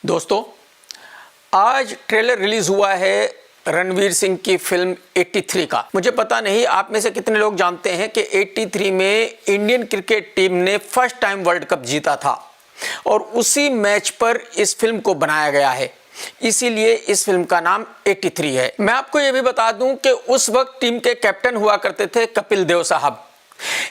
दोस्तों, आज trailer release हुआ है रणवीर सिंह की फिल्म 83 का। मुझे पता नहीं आप में से कितने लोग जानते हैं कि 83 में इंडियन क्रिकेट टीम ने फर्स्ट टाइम वर्ल्ड कप जीता था और उसी मैच पर इस फिल्म को बनाया गया है, इसीलिए इस फिल्म का नाम 83 है। मैं आपको यह भी बता दूं कि उस वक्त टीम के कैप्टन हुआ करते थे कपिल देव साहब,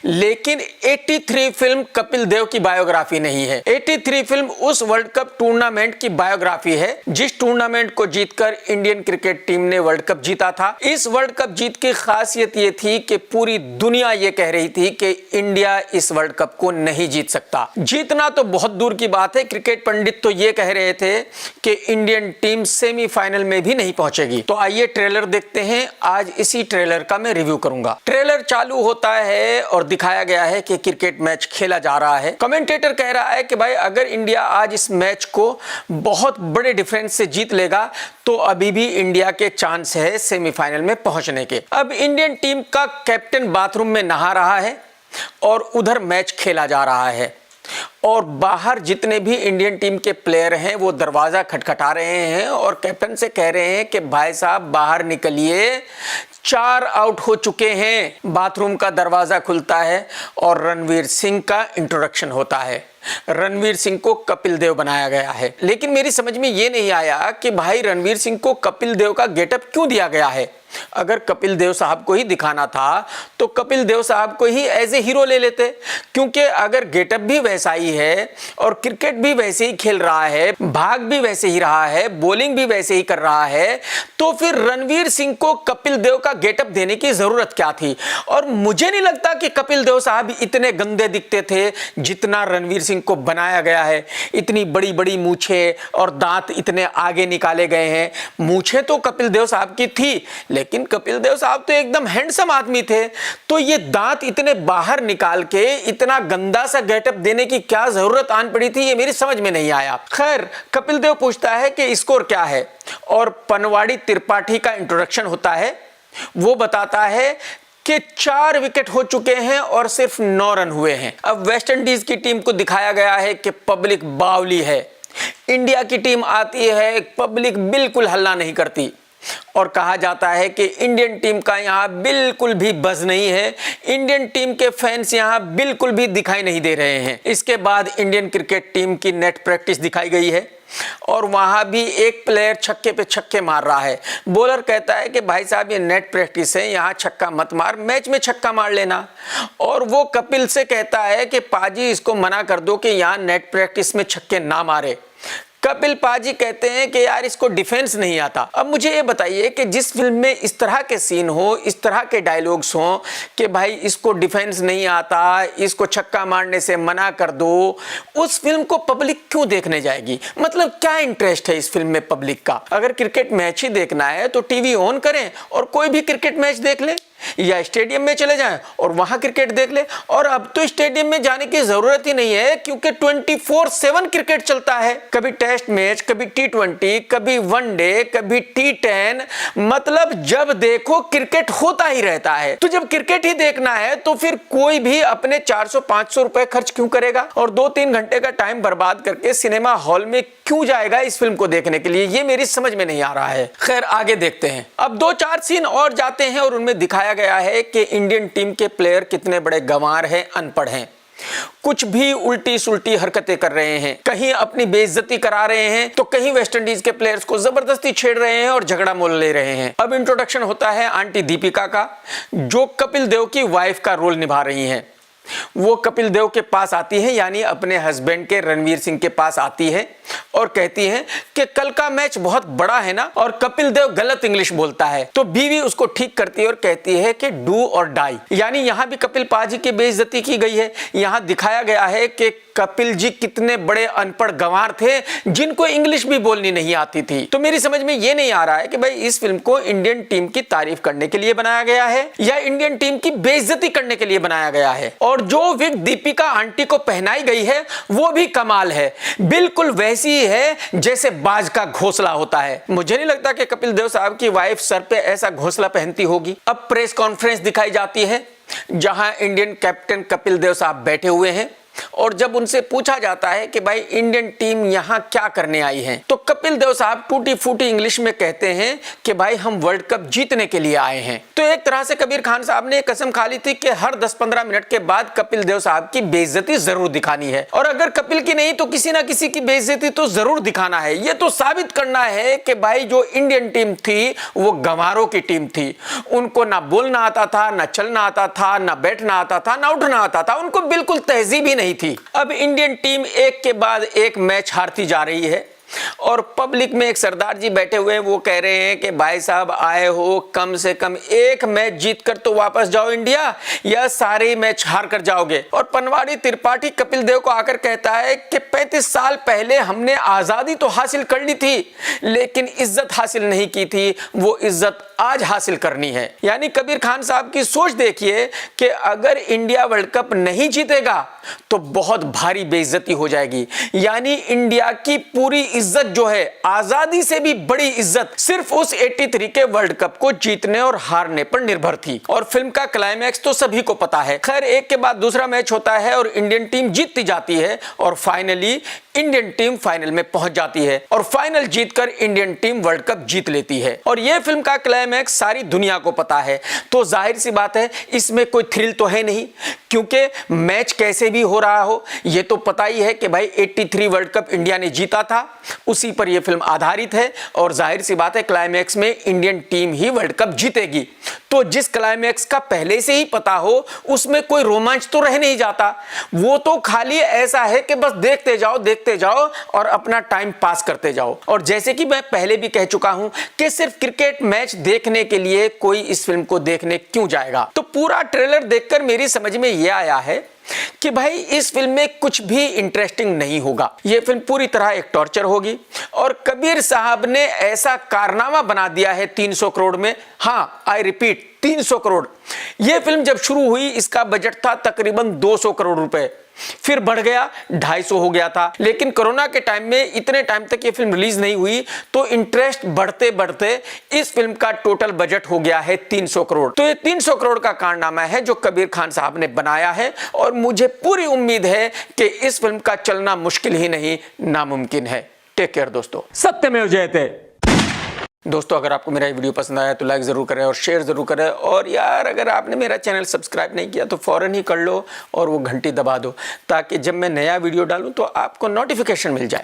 लेकिन 83 फिल्म कपिल देव की बायोग्राफी नहीं है। 83 फिल्म उस वर्ल्ड कप टूर्नामेंट की बायोग्राफी है जिस टूर्नामेंट को जीतकर इंडियन क्रिकेट टीम ने वर्ल्ड कप जीता था। इस वर्ल्ड कप जीत की खासियत ये थी कि पूरी दुनिया ये कह रही थी कि इंडिया इस वर्ल्ड कप को नहीं जीत सकता। जीतना तो बहुत दूर की बात है, क्रिकेट पंडित तो ये कह रहे थे कि इंडियन टीम सेमीफाइनल में भी नहीं पहुंचेगी। तो आइए ट्रेलर देखते हैं। आज इसी ट्रेलर का मैं रिव्यू करूंगा। ट्रेलर चालू होता है और दिखाया गया है कि क्रिकेट मैच खेला जा रहा है। कमेंटेटर कह रहा है कि भाई अगर इंडिया आज इस मैच को बहुत बड़े डिफरेंस से जीत लेगा तो अभी भी इंडिया के चांस है सेमीफाइनल में पहुंचने के। अब इंडियन टीम का कैप्टन बाथरूम में नहा रहा है और उधर मैच खेला जा रहा है और बाहर जितने भी इंडियन टीम के प्लेयर हैं वो दरवाजा खटखटा रहे हैं और कैप्टन से कह रहे हैं कि भाई साहब बाहर निकलिए, 4 आउट हो चुके हैं। बाथरूम का दरवाजा खुलता है और रणवीर सिंह का इंट्रोडक्शन होता है। रणवीर सिंह को कपिल देव बनाया गया है, लेकिन मेरी समझ में ये नहीं आया कि भाई रणवीर सिंह को कपिल देव का गेटअप क्यों दिया गया है। अगर कपिल देव साहब को ही दिखाना था तो कपिल देव साहब को ही एज ए हीरो ले लेते, क्योंकि अगर गेटअप भी वैसा ही है और क्रिकेट भी वैसे ही खेल रहा है, भाग भी वैसे ही रहा है, बॉलिंग भी वैसे ही कर रहा है, तो फिर रणवीर सिंह को कपिल देव का गेटअप देने की जरूरत क्या थी। और मुझे नहीं लगता कि कपिल देव साहब इतने गंदे दिखते थे जितना रणवीर सिंह को बनाया गया है। इतनी बड़ी बड़ी मूछें और दांत इतने आगे निकाले गए हैं। मूछें तो कपिल देव साहब की थी, लेकिन कपिल देव साहब तो एकदम हैंडसम आदमी थे, तो ये दांत इतने बाहर निकाल के इतना गंदा सा गेटअप देने की क्या जरूरत आन पड़ी थी, ये मेरी समझ में नहीं आया। खैर, कपिल देव पूछता है कि स्कोर क्या है और पनवाड़ी त्रिपाठी का इंट्रोडक्शन होता है। वो बताता है कि 4 विकेट हो चुके हैं और सिर्फ 9 रन हुए हैं। अब वेस्ट इंडीज की टीम को दिखाया गया है कि पब्लिक बावली है। इंडिया की टीम आती है, पब्लिक बिल्कुल हल्ला नहीं करती और कहा जाता है कि इंडियन टीम का यहां बिल्कुल भी बज़ नहीं है, इंडियन टीम के फैंस यहां बिल्कुल भी दिखाई नहीं दे रहे हैं। इसके बाद इंडियन क्रिकेट टीम की नेट प्रैक्टिस दिखाई गई है और वहां भी एक प्लेयर छक्के पे छक्के मार रहा है। बॉलर कहता है कि भाई साहब ये नेट प्रैक्टिस है, यहां छक्का मत मार, मैच में छक्का मार लेना। और वो कपिल से कहता है कि पाजी इसको मना कर दो कि यहां नेट प्रैक्टिस में छक्के ना मारे। कपिल पाजी कहते हैं कि यार इसको डिफेंस नहीं आता। अब मुझे ये बताइए कि जिस फिल्म में इस तरह के सीन हो, इस तरह के डायलॉग्स हो कि भाई इसको डिफेंस नहीं आता, इसको छक्का मारने से मना कर दो, उस फिल्म को पब्लिक क्यों देखने जाएगी? मतलब क्या इंटरेस्ट है इस फिल्म में पब्लिक का? अगर क्रिकेट मैच ही देखना है तो टीवी ऑन करें और कोई भी क्रिकेट मैच देख ले, या स्टेडियम में चले जाएं और वहां क्रिकेट देख ले। और अब तो स्टेडियम में जाने की जरूरत ही नहीं है, क्योंकि 24/7 क्रिकेट चलता है। कभी टेस्ट मैच, कभी T20, कभी वनडे, कभी T10, मतलब जब देखो क्रिकेट होता ही रहता है। तो जब क्रिकेट ही देखना है तो फिर कोई भी अपने 400-500 रुपए खर्च क्यों करेगा और 2-3 घंटे का टाइम बर्बाद करके सिनेमा हॉल में क्यों जाएगा इस फिल्म को देखने के लिए? ये मेरी समझ में नहीं आ रहा है। खैर, आगे देखते हैं। अब 2-4 सीन और जाते हैं और उनमें दिखाया गया है कि इंडियन टीम के प्लेयर कितने बड़े गंवार हैं, अनपढ़ हैं, कुछ भी उल्टी सुल्टी हरकतें कर रहे हैं, कहीं अपनी बेइज्जती करा रहे हैं तो कहीं वेस्ट इंडीज के प्लेयर्स को जबरदस्ती छेड़ रहे हैं और झगड़ा मोल ले रहे हैं। अब इंट्रोडक्शन होता है आंटी दीपिका का, जो कपिल देव की वाइफ का रोल निभा रही हैं। वो कपिल देव के पास आती है, यानी अपने हस्बैंड के रणवीर सिंह के पास आती है और कहती है कि कल का मैच बहुत बड़ा है ना। और कपिल देव गलत इंग्लिश बोलता है तो बीवी उसको ठीक करती है और कहती है कि डू और डाई, यानी यहां भी कपिल पाजी की बेइज्जती की गई है। यहां दिखाया गया है कि कपिल जी कितने बड़े अनपढ़ गंवार थे जिनको इंग्लिश भी बोलनी नहीं आती थी। तो मेरी समझ में ये नहीं आ रहा है कि भाई इस फिल्म को इंडियन टीम की तारीफ करने के लिए बनाया गया है या इंडियन टीम की बेइज्जती करने के लिए बनाया गया है। और जो विग दीपिका आंटी को पहनाई गई है वो भी कमाल है, बिल्कुल वैसी है जैसे बाज का घोंसला होता है। मुझे नहीं लगता कि कपिल देव साहब की वाइफ सर पे ऐसा घोंसला पहनती होगी। अब प्रेस कॉन्फ्रेंस दिखाई जाती है जहां इंडियन कैप्टन कपिल देव साहब बैठे हुए हैं और जब उनसे पूछा जाता है कि भाई इंडियन टीम यहाँ क्या करने आई है, तो कपिल देव साहब टूटी फूटी इंग्लिश में कहते हैं कि भाई हम वर्ल्ड कप जीतने के लिए आए हैं। तो एक तरह से कबीर खान साहब ने कसम खा ली थी कि हर 10-15 मिनट के बाद कपिल देव साहब की बेइज्जती जरूर दिखानी है, और अगर कपिल की नहीं तो किसी ना किसी की बेइज्जती तो जरूर दिखाना है। यह तो साबित करना है कि भाई जो इंडियन टीम थी वो गंवारों की टीम थी। उनको ना बोलना आता था, ना चलना आता था, ना बैठना आता था, ना उठना आता था, उनको बिल्कुल तहजीब ही नहीं थी। अब इंडियन टीम एक के बाद एक मैच हारती जा रही है और पब्लिक में एक सरदार जी बैठे हुए हैं, वो कह रहे हैं कि भाई साहब आए हो कम से कम एक मैच जीत कर तो वापस जाओ इंडिया, या सारे मैच हार कर जाओगे। और पनवाड़ी त्रिपाठी कपिल देव को आकर कहता है कि 35 साल पहले हमने आजादी तो हासिल कर ली थी लेकिन इज्जत हासिल नहीं की थी, वो इज्जत आज हासिल करनी है। यानी कबीर खान साहब की सोच देखिए कि अगर इंडिया वर्ल्ड कप नहीं जीतेगा तो बहुत भारी बेइज्जती हो जाएगी। यानी इंडिया की पूरी इज्जत जो है, आजादी से भी बड़ी इज्जत सिर्फ उस 83 के वर्ल्ड कप को जीतने और हारने पर निर्भर थी। और फिल्म का क्लाइमैक्स तो सभी को पता है। खैर एक के बाद दूसरा मैच होता है और इंडियन टीम जीतती जाती है और फाइनली इंडियन टीम फाइनल में पहुंच जाती है और फाइनल जीतकर इंडियन टीम वर्ल्ड कप जीत लेती है। और यह फिल्म का क्लाइमैक्स सारी दुनिया को पता है, तो जाहिर सी बात है इसमें कोई थ्रिल तो है नहीं, क्योंकि मैच कैसे भी हो रहा हो यह तो पता ही है कि भाई 83 वर्ल्ड कप इंडिया ने जीता था, उसी पर यह फिल्म आधारित है। और जाहिर सी बात है क्लाइमैक्स में इंडियन टीम ही वर्ल्ड कप जीतेगी। तो जिस क्लाइमैक्स का पहले से ही पता हो उसमें कोई रोमांच तो रह नहीं जाता, वो तो खाली ऐसा है कि बस देखते जाओ और अपना टाइम पास करते जाओ। और जैसे कि मैं पहले भी कह चुका हूं कि सिर्फ क्रिकेट मैच देखने के लिए कोई इस फिल्म को देखने क्यों जाएगा। तो पूरा ट्रेलर देखकर मेरी समझ में यह आया है कि भाई इस फिल्म में कुछ भी इंटरेस्टिंग नहीं होगा। यह फिल्म पूरी तरह एक टॉर्चर होगी और कबीर साहब ने ऐसा कारनामा बना दिया है 300 करोड़ में। हाँ, आई रिपीट 300 करोड़। यह फिल्म जब शुरू हुई इसका बजट था तकरीबन 200 करोड़ रुपए, फिर बढ़ गया 250 हो गया था। लेकिन कोरोना के टाइम में इतने टाइम तक ये फिल्म रिलीज नहीं हुई तो इंटरेस्ट बढ़ते बढ़ते इस फिल्म का टोटल बजट हो गया है 300 करोड़। तो ये 300 करोड़ का कारनामा है जो कबीर खान साहब ने बनाया है और मुझे पूरी उम्मीद है कि इस फिल्म का चलना मुश्किल ही नहीं नामुमकिन है। टेक केयर दोस्तों, सत्यमेव जयते। दोस्तों अगर आपको मेरा ये वीडियो पसंद आया तो लाइक ज़रूर करें और शेयर ज़रूर करें, और यार अगर आपने मेरा चैनल सब्सक्राइब नहीं किया तो फ़ौरन ही कर लो और वो घंटी दबा दो ताकि जब मैं नया वीडियो डालूं तो आपको नोटिफिकेशन मिल जाए।